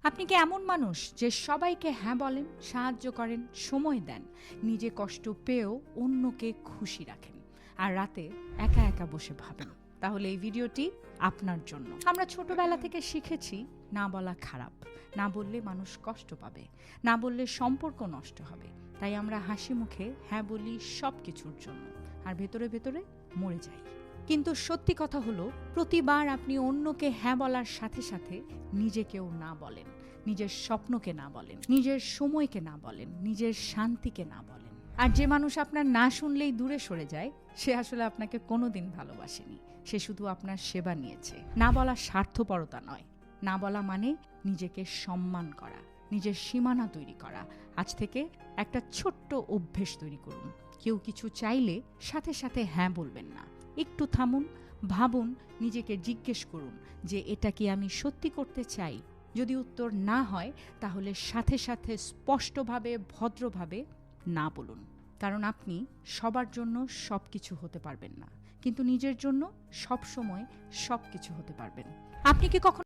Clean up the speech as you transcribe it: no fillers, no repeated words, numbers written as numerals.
আপনি কি এমন মানুষ যে সবাইকে হ্যাঁ বলেন, সাহায্য করেন, সময় দেন, নিজে কষ্ট পেয়েও অন্যকে খুশি রাখেন, আর রাতে একা একা বসে ভাবেন? তাহলে এই ভিডিওটি আপনার জন্য। আমরা ছোটবেলা থেকে শিখেছি না বলা খারাপ, না বললে মানুষ কষ্ট পাবে, না বললে সম্পর্ক নষ্ট হবে। তাই আমরা হাসি মুখে হ্যাঁ বলি সব কিছুর জন্য, আর ভেতরে ভেতরে মরে যাই। কিন্তু সত্যি কথা হলো, প্রতিবার আপনি অন্যকে হ্যাঁ বলার সাথে সাথে নিজেকেও না বলেন, নিজের স্বপ্নকে না বলেন, নিজের সময়কে না বলেন, নিজের শান্তিকে না বলেন। আর যে মানুষ আপনার না শুনলেই দূরে সরে যায়, সে আসলে আপনাকে কোনোদিন ভালোবাসেনি, সে শুধু আপনার সেবা নিয়েছে। না বলা স্বার্থপরতা নয়, না বলা মানে নিজেকে সম্মান করা, নিজের সীমানা তৈরি করা। আজ থেকে একটা ছোট্ট অভ্যেস তৈরি করুন। কেউ কিছু চাইলে সাথে সাথে হ্যাঁ বলবেন না, একটু থামুন, ভাবুন, নিজেকে জিজ্ঞেস করুন যে এটা কি আমি সত্যি করতে চাই। যদি উত্তর না হয়, তাহলে সাথে সাথে স্পষ্টভাবে, ভদ্রভাবে না বলুন। কারণ আপনি সবার জন্য সব কিছু হতে পারবেন না, কিন্তু নিজের জন্য সব সময় সব কিছু হতে পারবেন। আপনি কি কখনো